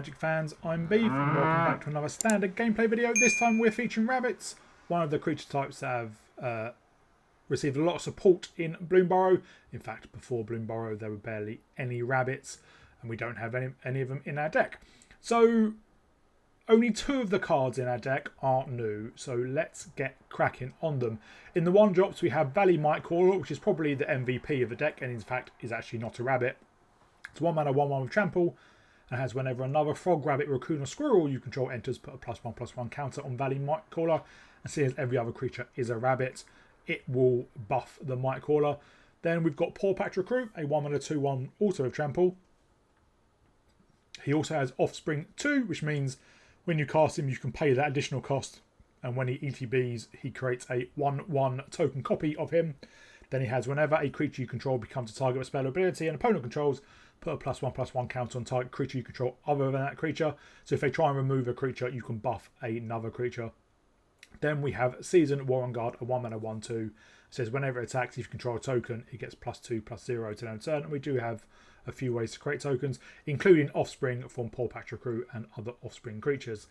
Magic fans, I'm Beef and welcome back to another standard gameplay video. This time we're featuring rabbits, one of the creature types that have received a lot of support in Bloomburrow. In fact, before Bloomburrow there were barely any rabbits and we don't have any of them in our deck. So only 2 of the cards in our deck are new, so let's get cracking on them. In the 1-drops we have Valley Mightcaller, which is probably the MVP of the deck and in fact is actually not a rabbit. It's 1 mana 1/1 with trample and has whenever another frog, rabbit, raccoon or squirrel you control enters, put a +1/+1 counter on Valley Mightcaller, and seeing as every other creature is a rabbit, it will buff the Mightcaller. Then we've got Paw Patrol Recruit, a 1 mana 2/1 also with trample. He also has Offspring 2, which means when you cast him you can pay that additional cost, and when he ETBs he creates a 1/1 token copy of him. Then he has whenever a creature you control becomes a target of a spell ability and opponent controls, put a +1/+1 counter on target creature you control other than that creature. So if they try and remove a creature, you can buff another creature. Then we have Seasoned Warren Guard, a 1 mana 1/2. It says whenever it attacks, if you control a token, it gets +2/+0 to end turn. And we do have a few ways to create tokens, including Offspring from Paw Patrol Crew and other Offspring creatures.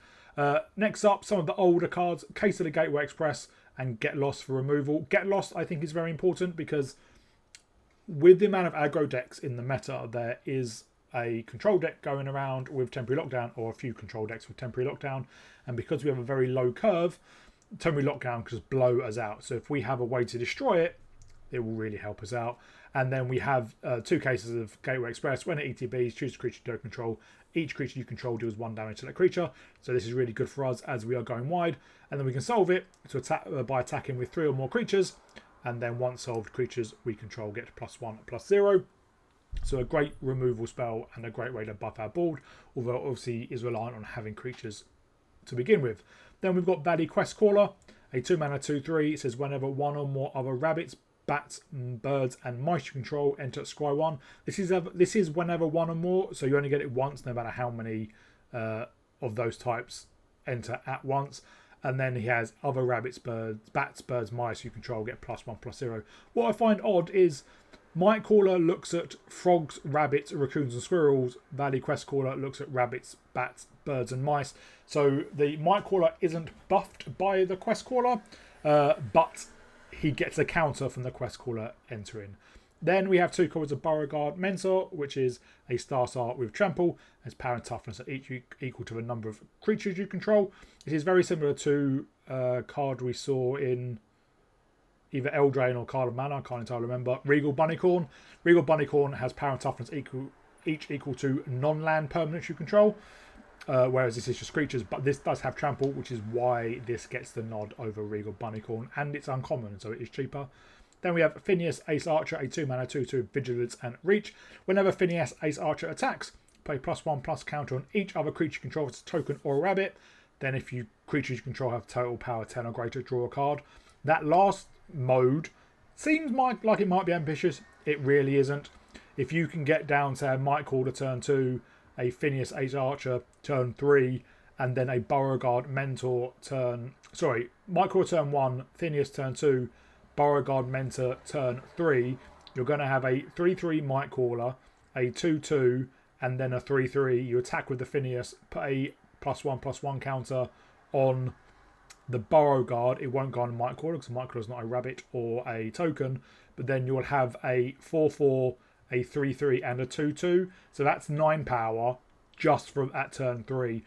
Next up, some of the older cards, Case of the Gateway Express and Get Lost for removal. Get Lost I think is very important because with the amount of aggro decks in the meta, there is a control deck going around with temporary lockdown, or a few control decks with temporary lockdown, and because we have a very low curve, temporary lockdown can just blow us out. So if we have a way to destroy it, it will really help us out. And then we have 2 cases of Gateway Express. When it ETBs, choose a creature you don't control. Each creature you control deals 1 damage to that creature. So this is really good for us as we are going wide. And then we can solve it to attack by attacking with 3 or more creatures. And then once solved, creatures we control get +1/+0. So a great removal spell and a great way to buff our board, although obviously is reliant on having creatures to begin with. Then we've got Valley Questcaller, a 2 mana 2/3. It says whenever 1 or more other rabbits, bats, birds and mice you control enter scry 1. This is whenever 1 or more, so you only get it once no matter how many of those types enter at once. And then he has other rabbits, birds, bats, birds, mice you control get +1/+0. What I find odd is Mightcaller looks at frogs, rabbits, raccoons and squirrels. Valley Questcaller looks at rabbits, bats, birds and mice. So the Mightcaller isn't buffed by the Questcaller, but he gets a counter from the Questcaller entering. Then we have 2 copies of Beauregard Mentor, which is a star with trample, has power and toughness at each equal to the number of creatures you control. It is very similar to a card we saw in either Eldraine or Card of Mana, I can't entirely remember. Regal Bunnycorn. Regal Bunnycorn has power and toughness each equal to non-land permanents you control, whereas this is just creatures, but this does have trample, which is why this gets the nod over Regal Bunnycorn, and it's uncommon, so it is cheaper. Then we have Finneas Ace Archer, a 2 mana 2/2 Vigilance and Reach. Whenever Finneas Ace Archer attacks, play +1/+ counter on each other creature you control, it's a token or a rabbit. Then if creatures you control have total power 10 or greater, draw a card. That last mode seems like it might be ambitious. It really isn't. If you can get down to Mightcaller turn 2, a Finneas Ace Archer turn 3, and then a Beauregard Mentor Mightcaller turn 1, Finneas turn 2, Beauregard Mentor turn 3, you're going to have a 3/3 Mightcaller, a 2/2, and then a 3/3. You attack with the Finneas, put a +1/+1 counter on the Beauregard. It won't go on Mightcaller because Mightcaller is not a rabbit or a token, but then you'll have a 4/4, a 3/3, and a 2/2. So that's 9 power just from at turn 3.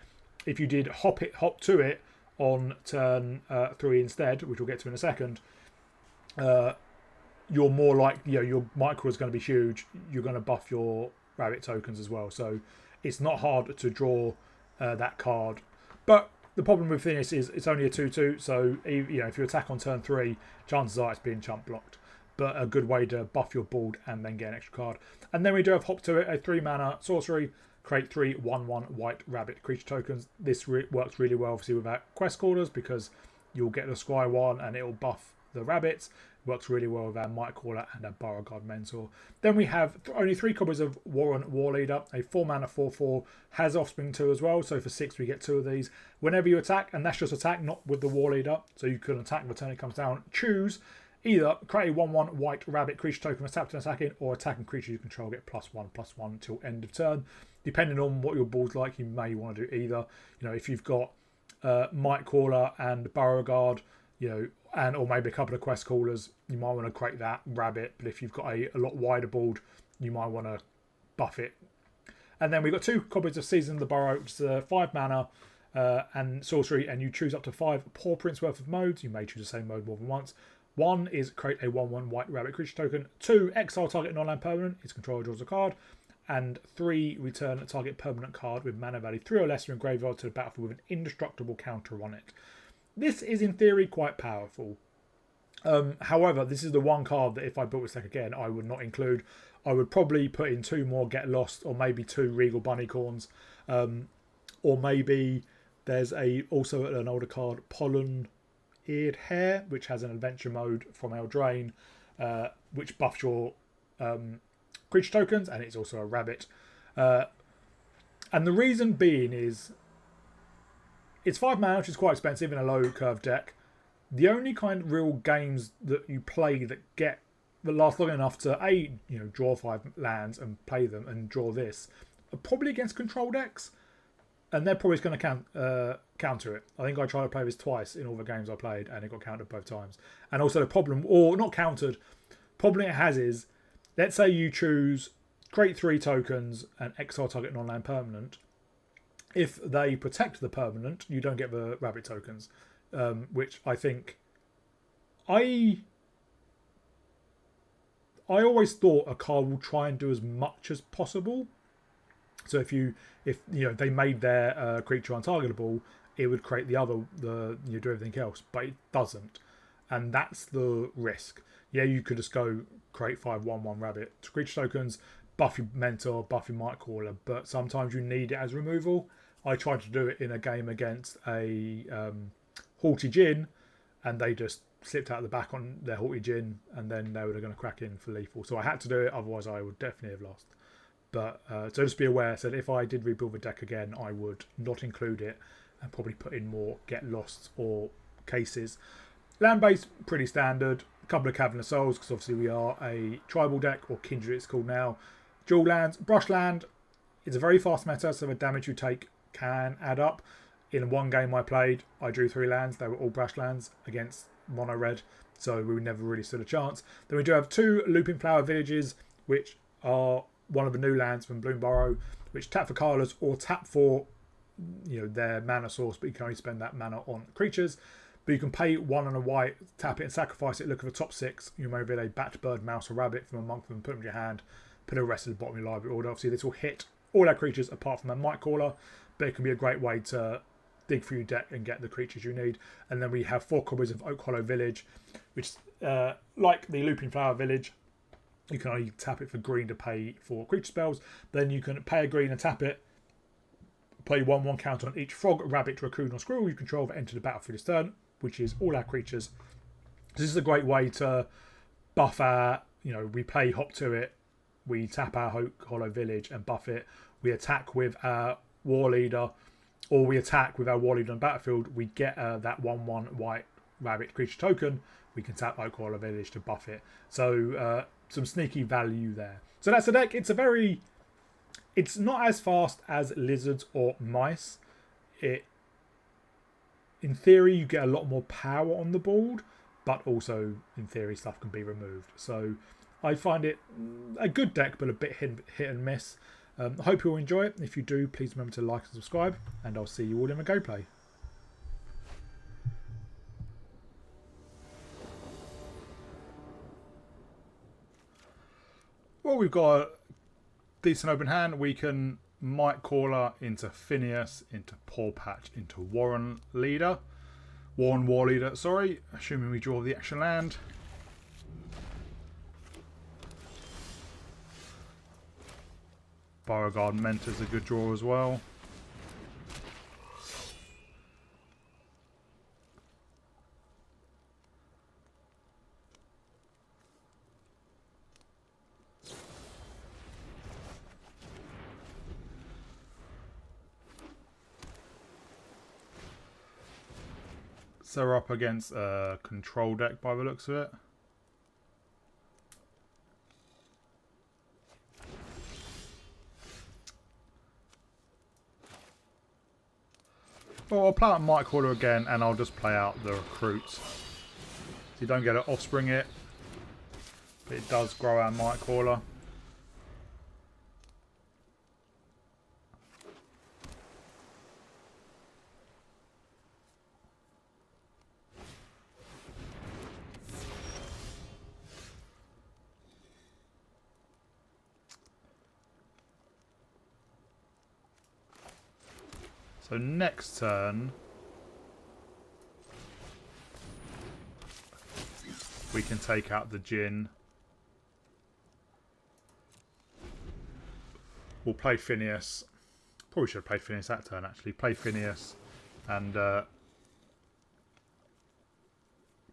If you did hop to it on turn 3 instead, which we'll get to in a second, you're more like, your Mightcaller is going to be huge. You're going to buff your rabbit tokens as well. So it's not hard to draw that card. But the problem with Finneas is it's only a 2/2. So if you attack on turn 3, chances are it's being chump blocked. But a good way to buff your board and then get an extra card. And then we do have Hop to it, a 3 mana sorcery. Create 3 1/1 white rabbit creature tokens. This works really well obviously with our quest callers because you'll get the Sky 1 and it'll buff the rabbits. It works really well with our Mightcaller and our Beauregard Mentor. Then we have only 3 copies of Warren Warleader, a 4 mana 4/4, has Offspring 2 as well. So for 6 we get 2 of these. Whenever you attack, and that's just attack, not with the Warleader, so you can attack the turn it comes down, choose either create a 1/1 white rabbit creature token that's tapped and attacking, or attacking creature you control get +1/+1 till end of turn. depending on what your board's like, you may want to do either. You know, if you've got Mightcaller and Beauregard, you know, and or maybe a couple of Questcallers, you might want to create that rabbit. But if you've got a lot wider board, you might want to buff it. And then we've got 2 copies of Season of the Burrow, which is 5 mana and sorcery, and you choose up to 5 Paw Prints worth of modes. You may choose the same mode more than once. 1 is create a 1/1 white rabbit creature token. 2, exile target non-land permanent. Its controller draws a card. And 3, return a target permanent card with mana value 3 or less from graveyard to the battlefield with an indestructible counter on it. This is in theory quite powerful. However, this is the one card that if I built this deck again, I would not include. I would probably put in 2 more Get Lost, or maybe 2 Regal Bunnycorns, or maybe there's also an older card, Pollen-Eared Hare, which has an adventure mode from Eldraine, which buffs your creature tokens, and it's also a rabbit. And the reason being is it's 5 mana, which is quite expensive in a low curve deck. The only kind of real games that you play that last long enough to draw 5 lands and play them and draw this are probably against control decks, and they're probably going to counter it. I think I tried to play this twice in all the games I played, and it got countered both times. And also the problem, or not countered, problem it has is, let's say you choose create 3 tokens and exile target non-land permanent. If they protect the permanent, you don't get the rabbit tokens, which I think I always thought a card will try and do as much as possible. So if they made their creature untargetable, it would create do everything else, but it doesn't, and that's the risk. Yeah, you could just go create 5 1/1 rabbit creature tokens, buff your mentor, buff your Mightcaller, but sometimes you need it as removal. I tried to do it in a game against a Haughty Djinn, and they just slipped out the back on their Haughty Djinn, and then they were going to crack in for lethal. So I had to do it, otherwise I would definitely have lost. But so just be aware, so that if I did rebuild the deck again, I would not include it and probably put in more Get Lost or cases. Land base, pretty standard. A couple of Cavern of Souls, because obviously we are a tribal deck, or Kindred it's called now. Dual lands, brush land. It's a very fast meta, so the damage you take can add up. In one game I played, I drew 3 lands. They were all brush lands against mono red, so we never really stood a chance. Then we do have 2 Looping Flower Villages, which are one of the new lands from Bloomburrow, which tap for colorless or tap for their mana source, but you can only spend that mana on creatures. But you can pay 1 and a white, tap it and sacrifice it. Look at the top 6. You may reveal a bat, bird, mouse, or rabbit from among them, put them in your hand, put the rest at the bottom of your library order. Obviously, this will hit all our creatures apart from a Mightcaller, but it can be a great way to dig through your deck and get the creatures you need. And then we have 4 copies of Oak Hollow Village, which, like the Looping Flower Village, you can only tap it for green to pay for creature spells. Then you can pay a green and tap it, play 1/1 counter on each frog, rabbit, raccoon, or squirrel you control that enter the battlefield this turn, which is all our creatures. This is a great way to buff our, we play Hop to it, we tap our Oak Hollow Village and buff it, we attack with our War Leader, or we attack with our War Leader on battlefield, we get that 1/1 white rabbit creature token, we can tap Oak Hollow Village to buff it. So some sneaky value there. So that's the deck. It's not as fast as lizards or mice. In theory, you get a lot more power on the board, but also, in theory, stuff can be removed. So I find it a good deck, but a bit hit and miss. I hope you'll enjoy it. If you do, please remember to like and subscribe, and I'll see you all in the gameplay. Well, we've got a decent open hand. We can Mightcaller into Finneas, into Paw Patch, into Warren War Leader, sorry, assuming we draw the extra land. Beauregard Mentor's a good draw as well. So we're up against a control deck by the looks of it. Well, I'll play out Mightcaller again, and I'll just play out the recruit. So you don't get an offspring it, but it does grow our Mightcaller. So next turn, we can take out the Djinn. We'll play Finneas. Probably should have played Finneas that turn, actually. Play Finneas and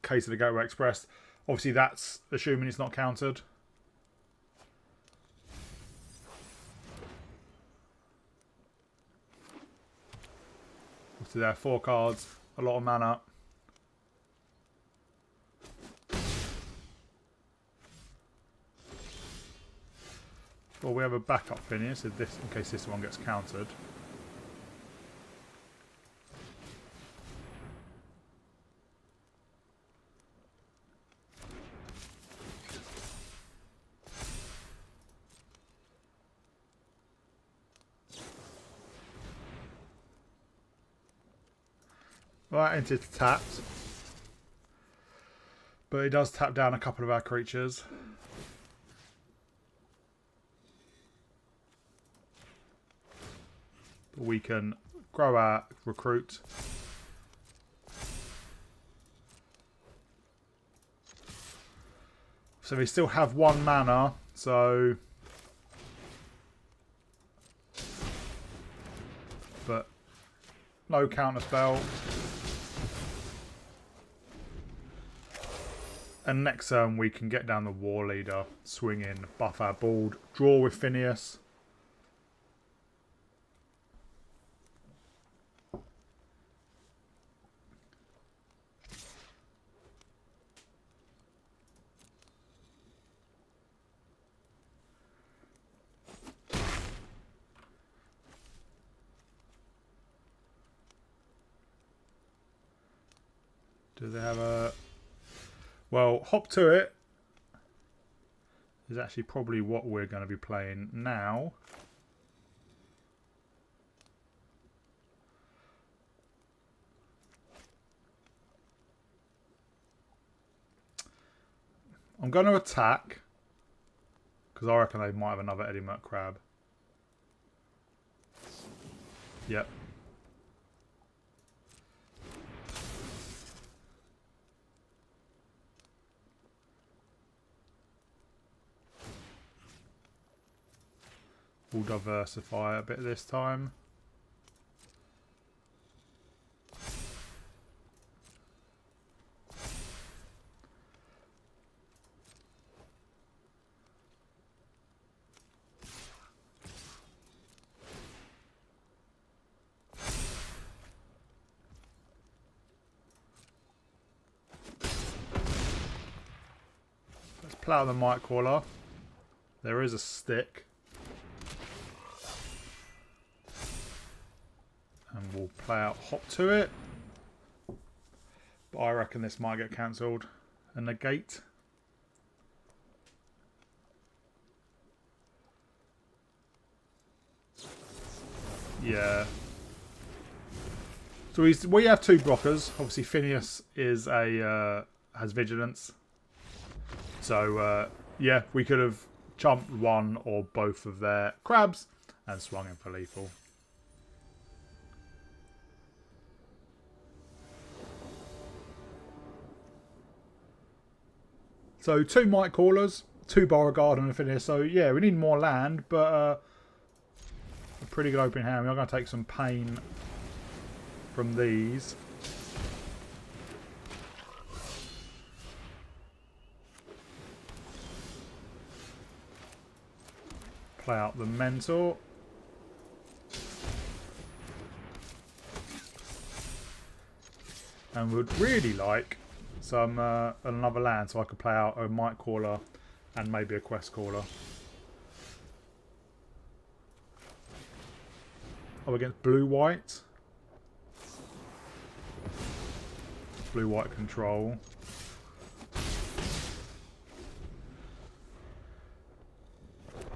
Case of the Gateway Express. Obviously, that's assuming it's not countered. Obviously, there are 4 cards, a lot of mana. Well, we have a backup Finneas in case this one gets countered. Well, that entered tapped. But it does tap down a couple of our creatures. But we can grow our recruit. So we still have 1 mana, so... But no counter spell. And next turn we can get down the War Leader, swing in, buff our board, draw with Finneas. Do they have a... Well, Hop to It is actually probably what we're going to be playing now. I'm going to attack because I reckon they might have another Eddie Merc Crab. Yep. We'll diversify a bit this time. Let's play out the Mightcaller. There is a stick. And we'll play out Hop to It. But I reckon this might get cancelled. And negate. Yeah. So we have 2 blockers. Obviously Finneas is has vigilance. So yeah, we could have chumped 1 or both of their crabs and swung in for lethal. So 2 Mightcallers, 2 Beauregard and a Finneas. So yeah, we need more land, but a pretty good opening hand. We are going to take some pain from these. Play out the Mentor. And would really like some another land so I could play out a Mightcaller and maybe a Questcaller. Oh, against blue-white. blue-white control.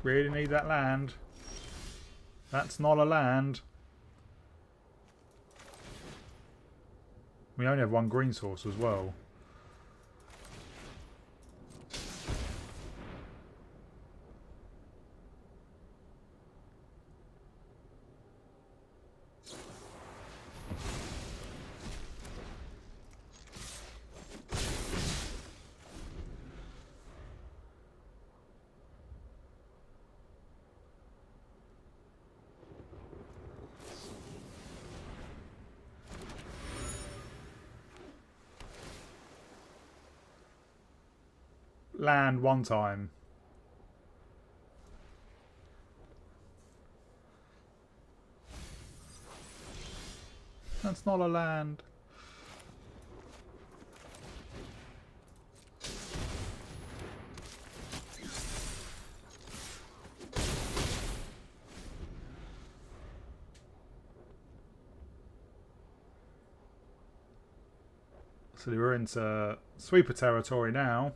Really need that land. That's not a land. We only have one green source as well. Land one time. That's not a land. So we're into sweeper territory now.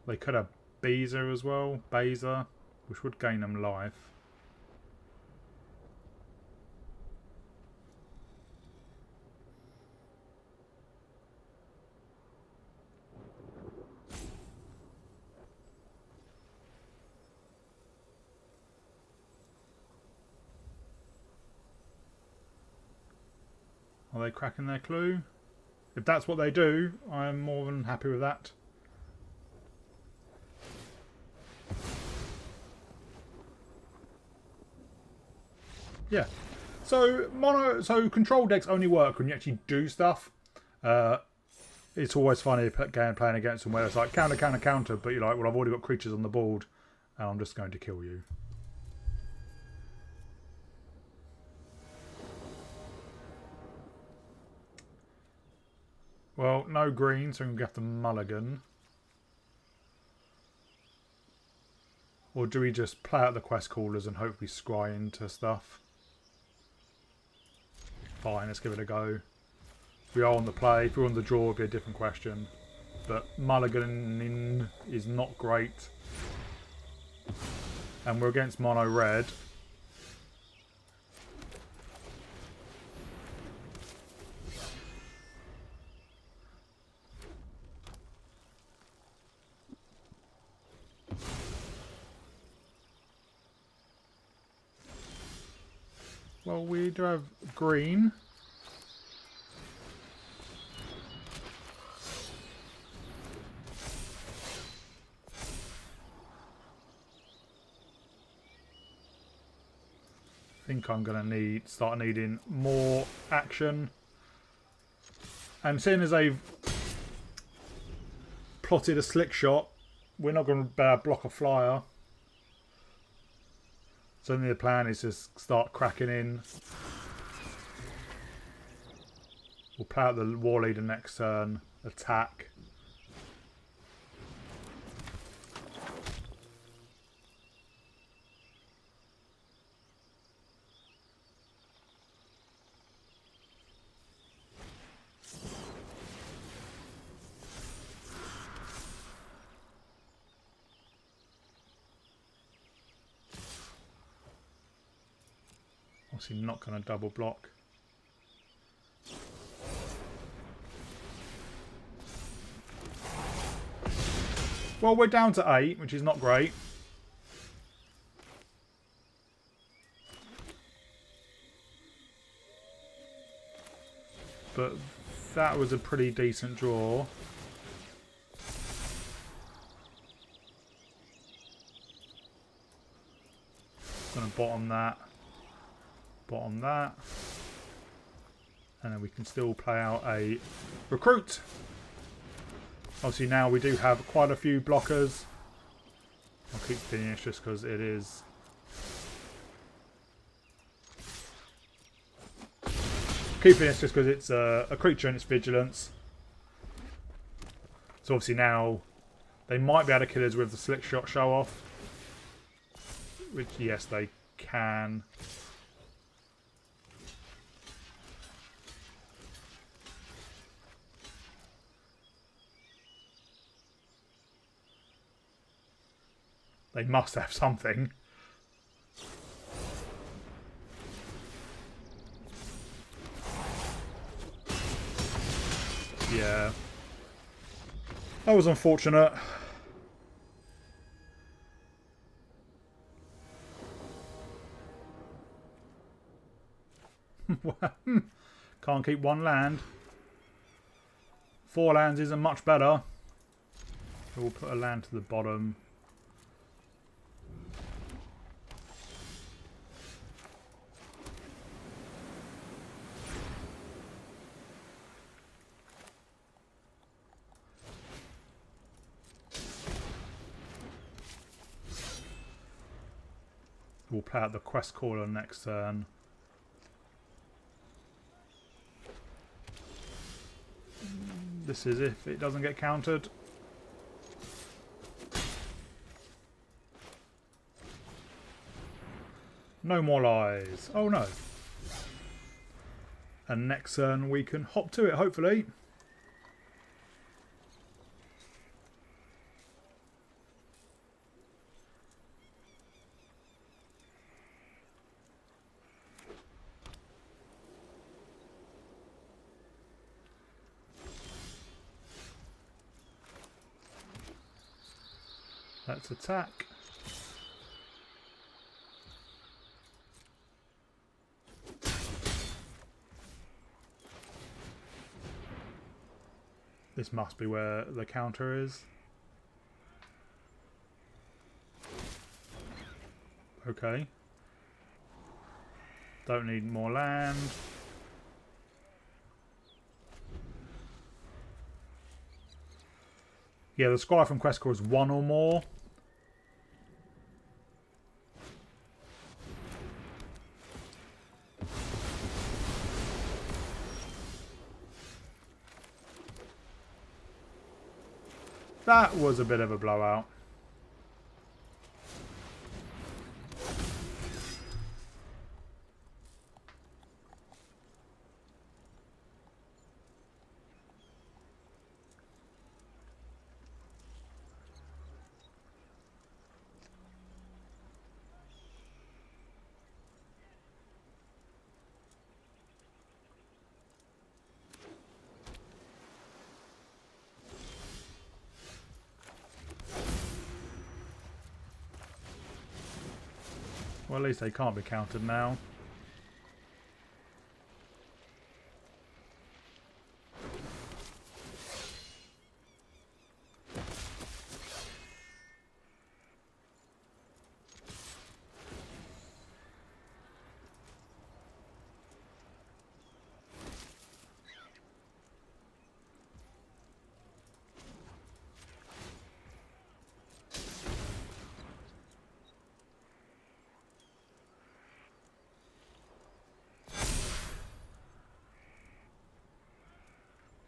They could have Beezer as well, Baser, which would gain them life. Are they cracking their clue? If that's what they do, I'm more than happy with that. Yeah. So control decks only work when you actually do stuff. It's always funny playing against them where it's like counter, counter, counter, but you're like, well, I've already got creatures on the board and I'm just going to kill you. Well, no green, so we're going to have to mulligan. Or do we just play out the quest callers and hope we scry into stuff? Fine, let's give it a go. If we are on the play, if we're on the draw, it would be a different question. But mulliganing is not great. And we're against mono red. Well, we do have green. I think I'm going to start needing more action. And seeing as they've plotted a slick shot, we're not going to block a flyer. So then the plan is to start cracking in. We'll play out the war leader next turn. Attack. Obviously not going to double block. Well, we're down to 8, which is not great. But that was a pretty decent draw. Going to bottom that. Bottom that. And then we can still play out a recruit. Obviously now we do have quite a few blockers. I'll keep Finneas just because it is. Keep Finneas just because it's a creature and it's vigilance. So obviously now they might be able to kill us with the slick shot show off. Which, yes, they can. They must have something. Yeah. That was unfortunate. Can't keep one land. 4 lands isn't much better. We'll put a land to the bottom. We'll play out the Questcaller next turn. This is if it doesn't get countered. No more lies. Oh no. And next turn we can hop to it, hopefully. Let's attack. This must be where the counter is. Okay. Don't need more land. Yeah, the squire from Questcaller is 1 or more. That was a bit of a blowout. Well, at least they can't be countered now.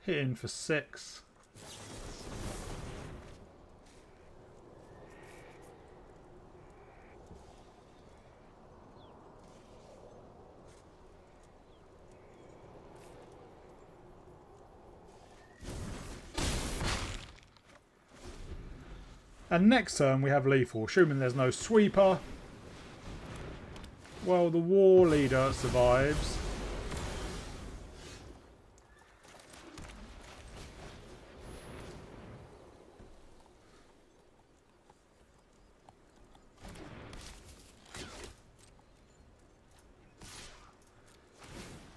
Hitting for 6. And next turn we have lethal, assuming there's no sweeper. Well, the war leader survives.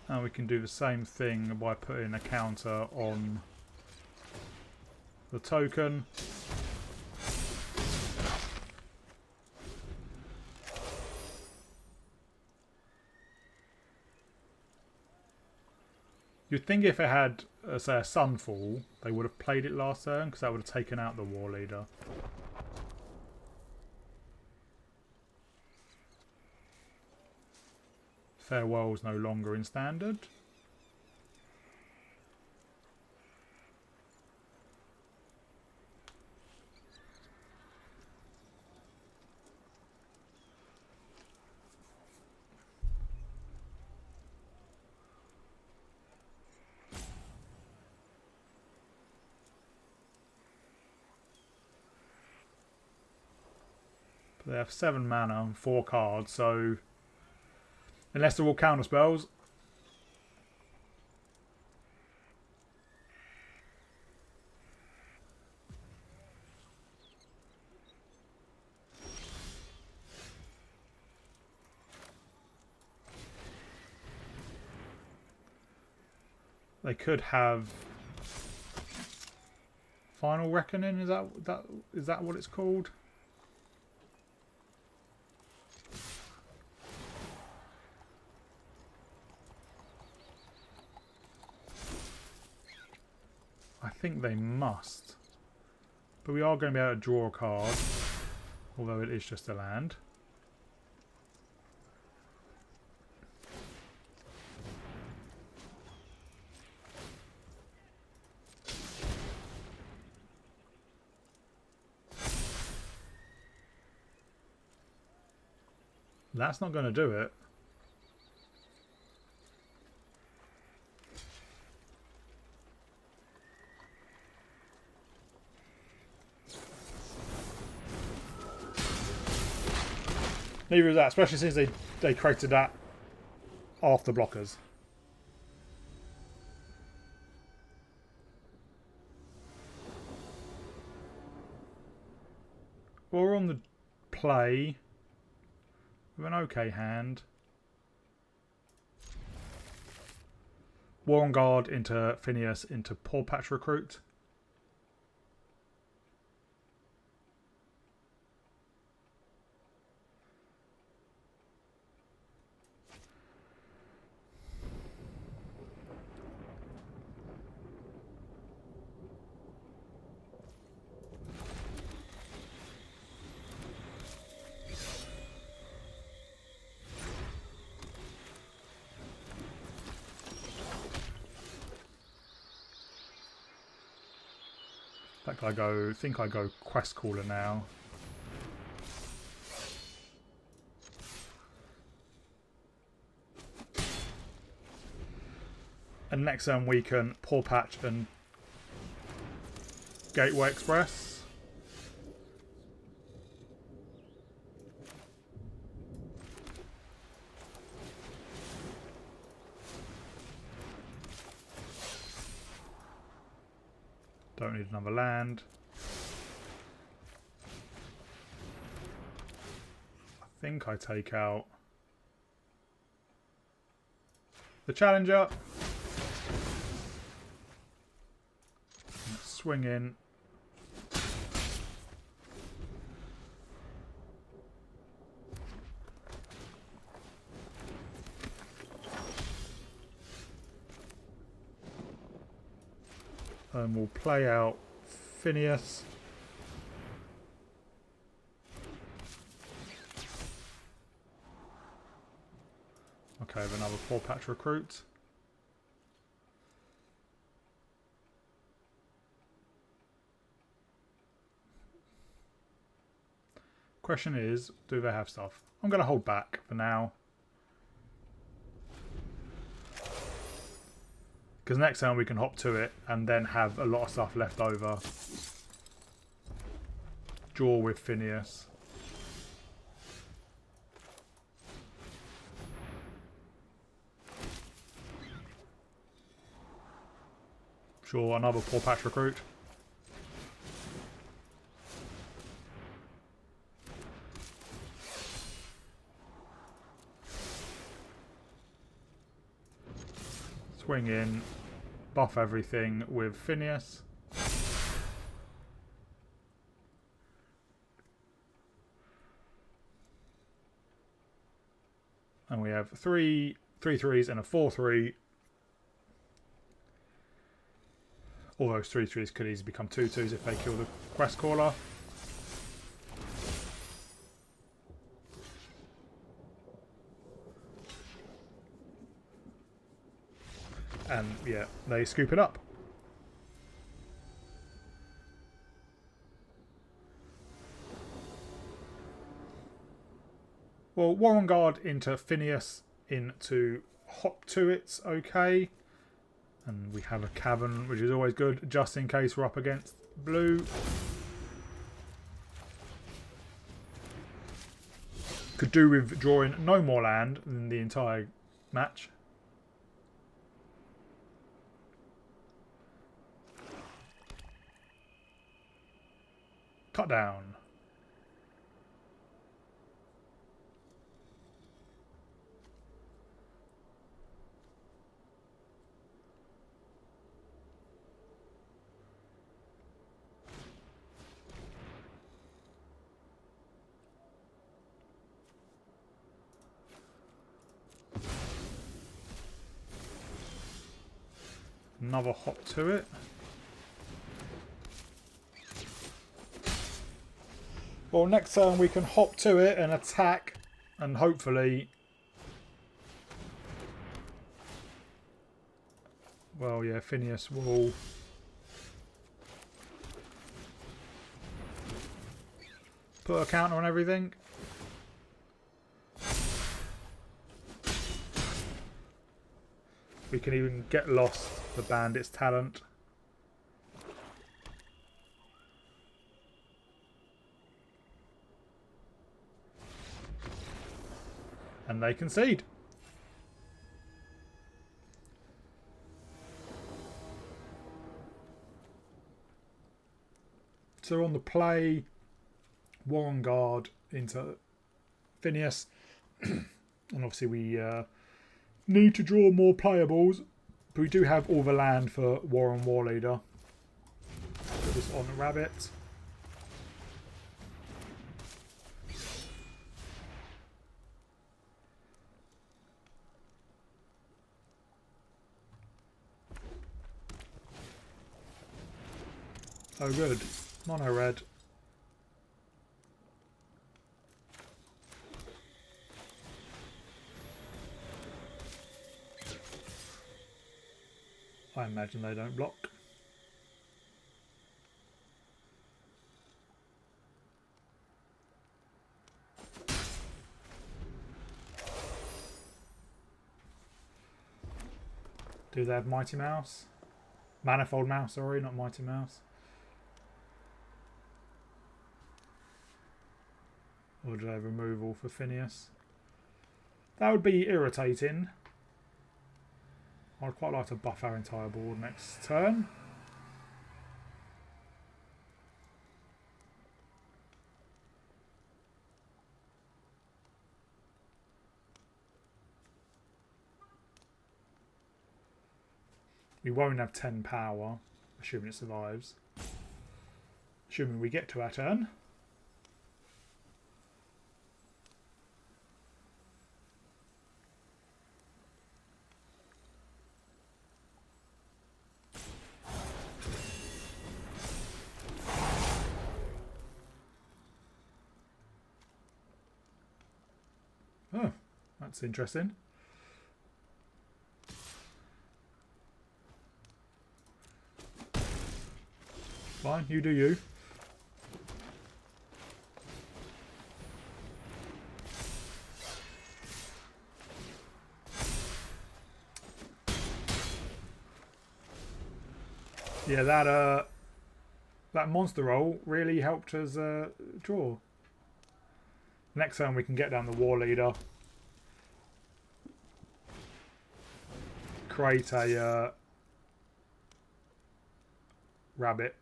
And we can do the same thing by putting a counter on the token. You'd think if it had, say, a Sunfall, they would have played it last turn, because that would have taken out the war leader. Farewell's no longer in standard. They have 7 mana and 4 cards, so unless they're all counter spells. They could have Final Reckoning. Is that what it's called? I think they must. But we are going to be able to draw a card, although it is just a land. That's not going to do it. Neither is that, especially since they created that after blockers. Well, we're on the play with an okay hand. War on Guard into Finneas into Paw Patch Recruit. In fact, I think I go Questcaller now. And next turn we can Paw Patch and Gateway Express. Don't need another land. I think I take out the Challenger. Swing in. And we'll play out Finneas. Okay, have another Paw Patch Recruit. Question is, do they have stuff? I'm going to hold back for now. Because next time we can hop to it and then have a lot of stuff left over. Draw with Finneas. Sure, another Paw Patch Recruit. Swing in, buff everything with Finneas. And we have 3 3/3s and a 4/3. All those 3/3s could easily become 2/2s if they kill the Questcaller. And yeah, they scoop it up. Well, War on Guard into Finneas into Hop to It's okay. And we have a Cavern, which is always good, just in case we're up against blue. Could do with drawing no more land than the entire match. Cut down. Another hop to it. Well, next turn we can hop to it and attack, and hopefully, well, yeah, Finneas will put a counter on everything. We can even get lost the bandit's talent. And they concede. So on the play, Warren Guard into Finneas. And obviously we need to draw more playables. But we do have all the land for Warren War Leader. Put this on Rabbit. Oh good, mono red. I imagine they don't block. Do they have Mighty Mouse? Manifold Mouse, sorry, not Mighty Mouse. Or do they have removal for Finneas? That would be irritating. I'd quite like to buff our entire board next turn. We won't have 10 power, assuming it survives. Assuming we get to our turn. Oh, that's interesting. Fine, you do you. Yeah, that monster roll really helped us draw. Next time we can get down the War Leader. Create a rabbit.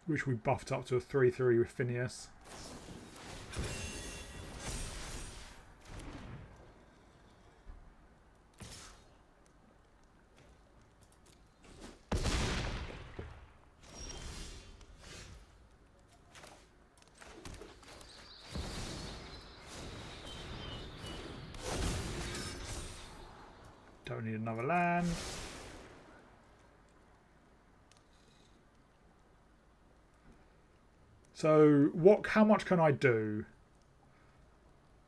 Which we buffed up to a 3/3 with Finneas. Don't need another land. So how much can I do?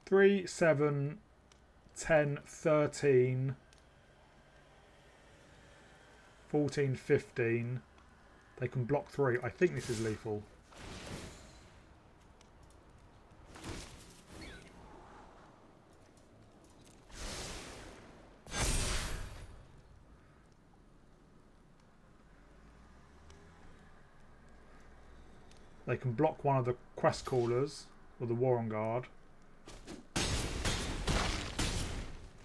3, 7, 10, 13, 14, 15. They can block 3. I think this is lethal. They can block one of the Questcallers or the Warren Guard.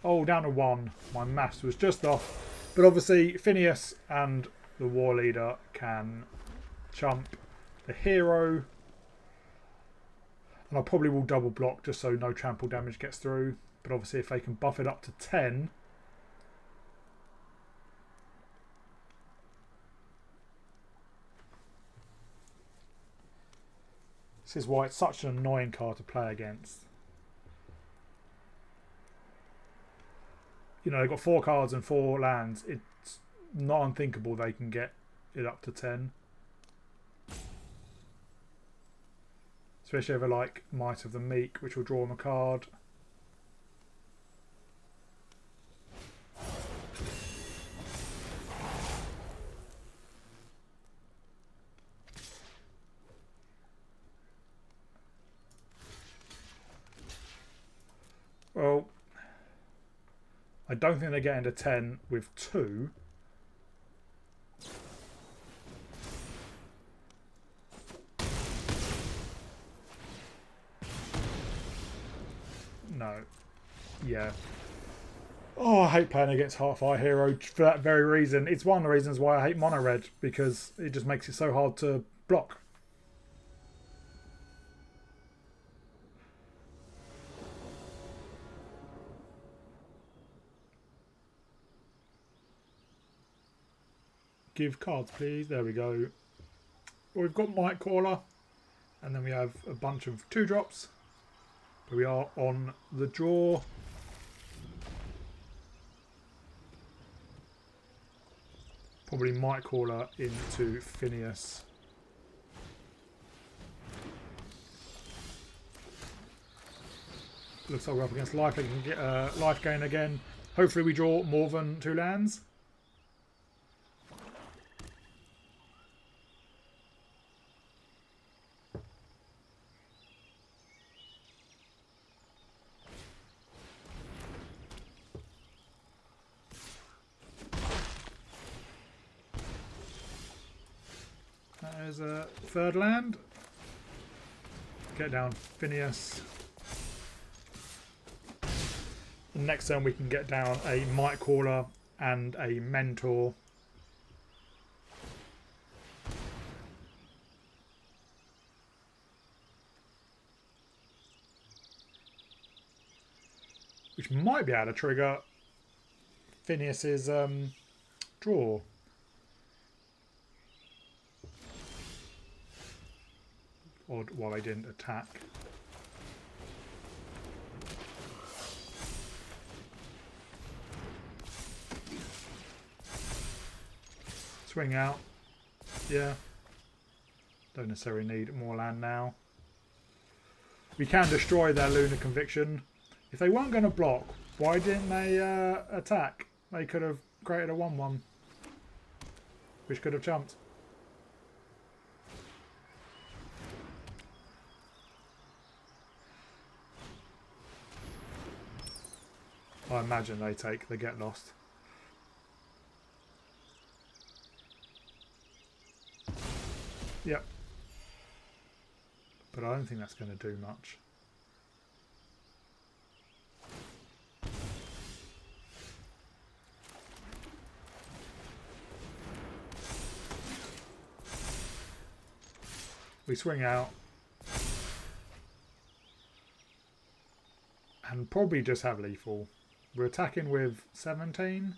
Oh, down to 1. My maths was just off. But obviously, Finneas and the War Leader can chump the hero. And I probably will double block just so no trample damage gets through. But obviously, if they can buff it up to 10... This is why it's such an annoying card to play against. You know, they've got 4 cards and 4 lands. It's not unthinkable they can get it up to 10. Especially over like Might of the Meek, which will draw them a card. Well, I don't think they get into 10 with 2. No. Yeah. Oh, I hate playing against Heartfire Hero for that very reason. It's one of the reasons why I hate Mono Red, because it just makes it so hard to block. Give cards, please. There we go. Well, we've got Mightcaller, and then we have a bunch of 2-drops. But we are on the draw. Probably Mightcaller into Finneas. Looks like we're up against life. We can get life gain again. Hopefully we draw more than 2 lands. There's a 3rd land. Get down Finneas. And next turn we can get down a Mightcaller and a Mentor. Which might be able to trigger Finneas's draw. Odd why they didn't attack. Swing out. Yeah. Don't necessarily need more land now. We can destroy their Lunar Conviction. If they weren't going to block, why didn't they attack? They could have created a 1-1. Which could have jumped. I imagine they get lost. Yep. But I don't think that's going to do much. We swing out. And probably just have lethal. We're attacking with 17.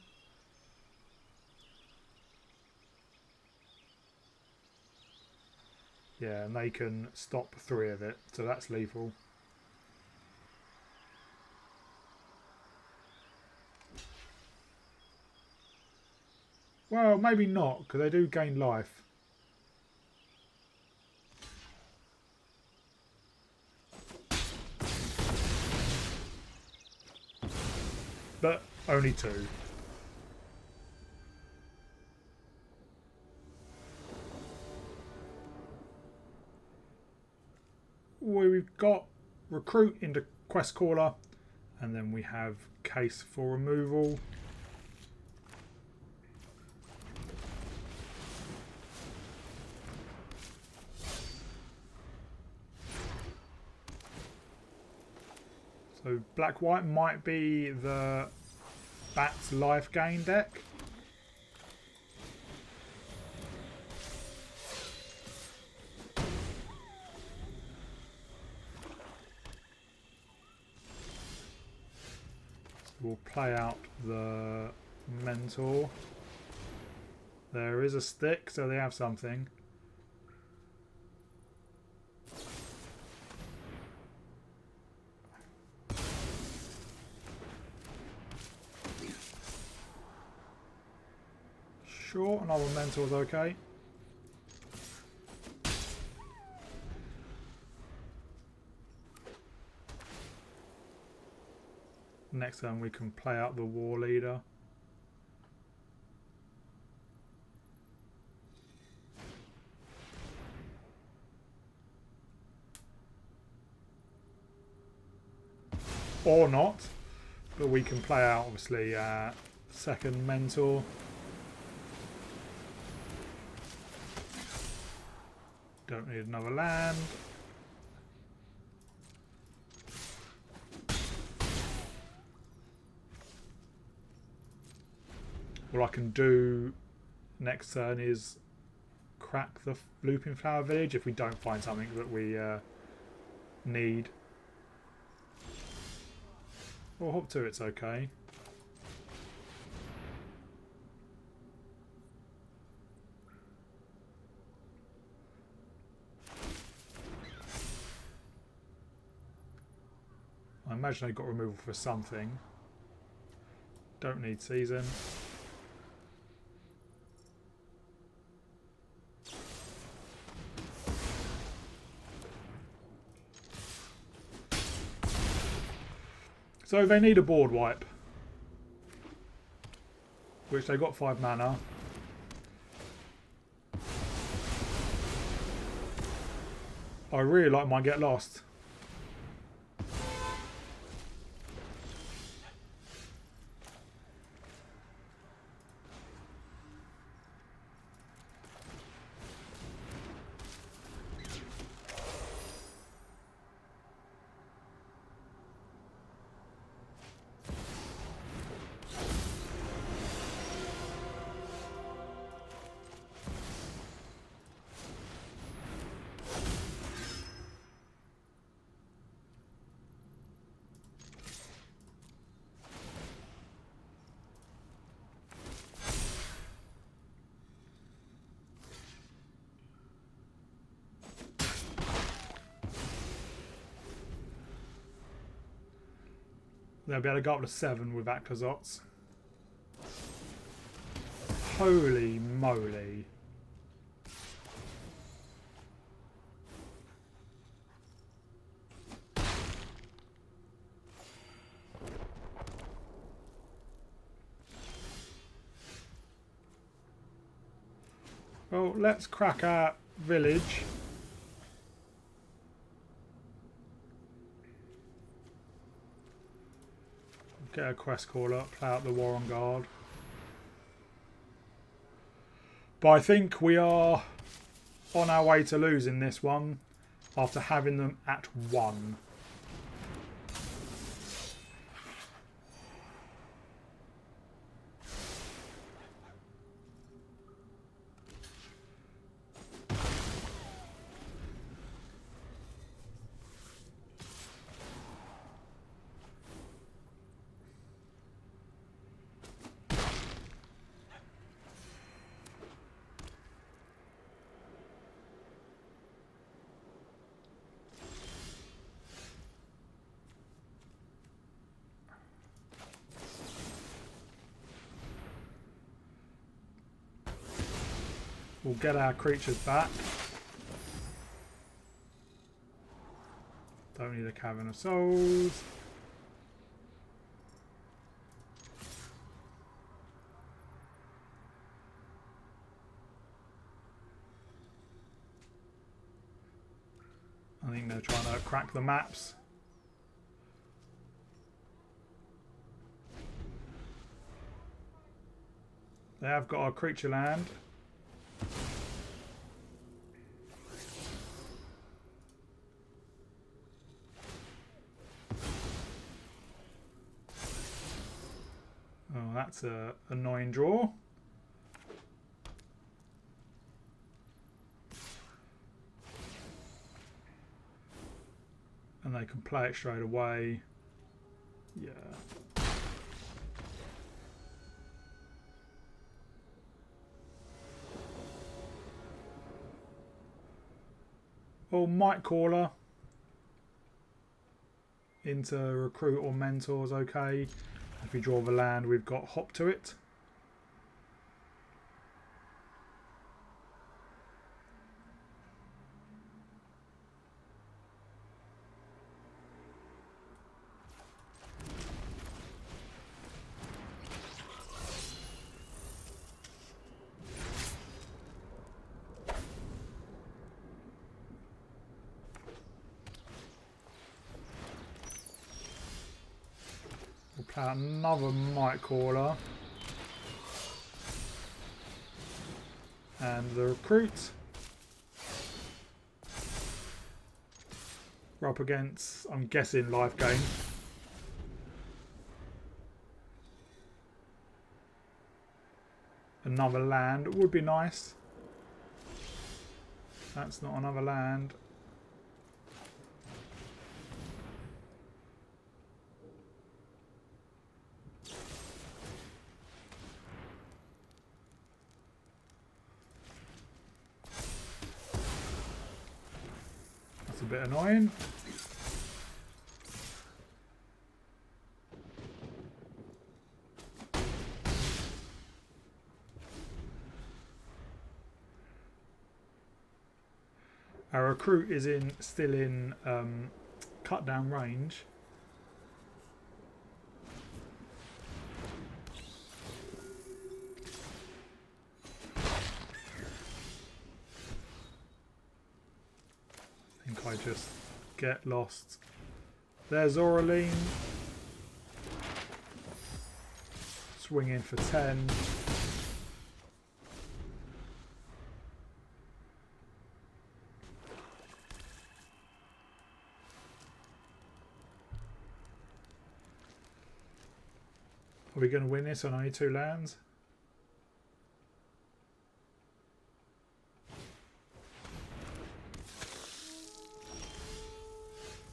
Yeah, and they can stop 3 of it, so that's lethal. Well, maybe not, because they do gain life. But only 2. We've got Recruit into Questcaller, and then we have Case for removal. So black-white might be the Bat's life gain deck. We'll play out the Mentor. There is a stick, so they have something. Sure, another Mentor's okay. Next turn we can play out the War Leader. Or not, but we can play out obviously second Mentor. Don't need another land. What I can do next turn is crack the Looping Flower Village if we don't find something that we need. Or hop 2, it's okay. I imagine they got removal for something. Don't need season. So they need a board wipe, which they got 5 mana. I really like my Get Lost. They'll be able to go up to 7 with Akazots. Holy moly. Well, let's crack our village. Get a Questcaller, play out the War on Guard. But I think we are on our way to losing this one after having them at 1. We'll get our creatures back. Don't need a Cavern of Souls. I think they're trying to crack the maps. They have got a creature land. that's a annoying draw. And they can play it straight away. Yeah. Oh, Mightcaller into recruit or mentors, okay. If we draw the land, we've got hop to it. We'll play another Mightcaller. And the recruit. We're up against, I'm guessing, life game. Another land would be nice. That's not another land. That's a bit annoying. Our recruit is still in cut down range. I think I just get lost. There's Aureline. Swing in for 10. Are we going to win this on only 2 lands?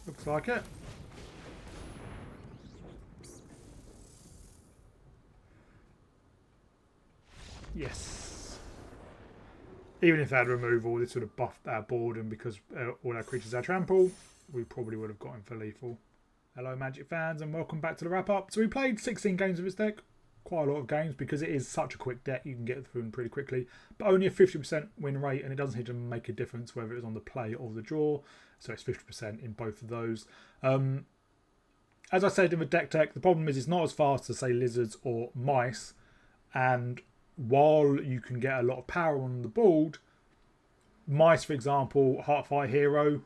Looks like it. Yes. Even if they had removal, this would have buffed our board, and because all our creatures are trample, we probably would have got him for lethal. Hello Magic fans, and welcome back to the wrap up. So we played 16 games of this deck, quite a lot of games because it is such a quick deck, you can get through them pretty quickly, but only a 50% win rate, and it doesn't seem to make a difference whether it's on the play or the draw, so it's 50% in both of those. As I said in the deck tech, the problem is it's not as fast as say lizards or mice, and while you can get a lot of power on the board, mice for example, Heartfire Hero,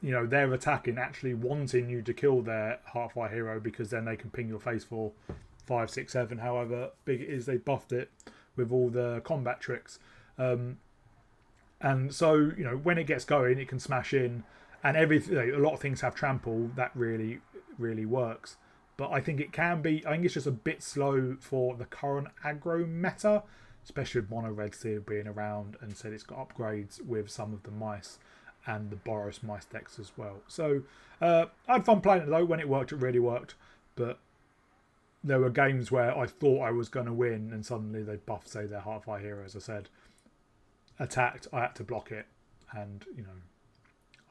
you know, they're attacking, actually wanting you to kill their Heartfire Hero, because then they can ping your face for 5, 6, 7, however big it is. They buffed it with all the combat tricks. And so, you know, when it gets going, it can smash in, and everything, you know, a lot of things have trample, that really, really works. But I think it can be, I think it's just a bit slow for the current aggro meta, especially with Mono Red Seal being around, and said it's got upgrades with some of the mice and the Boros mice decks as well. So I had fun playing it though. When it worked, it really worked. But there were games where I thought I was going to win, and suddenly they buffed, say, their Heartfire Hero, as I said. Attacked, I had to block it, and, you know,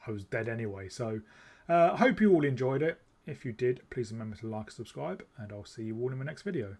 I was dead anyway. So I hope you all enjoyed it. If you did, please remember to like and subscribe, and I'll see you all in the next video.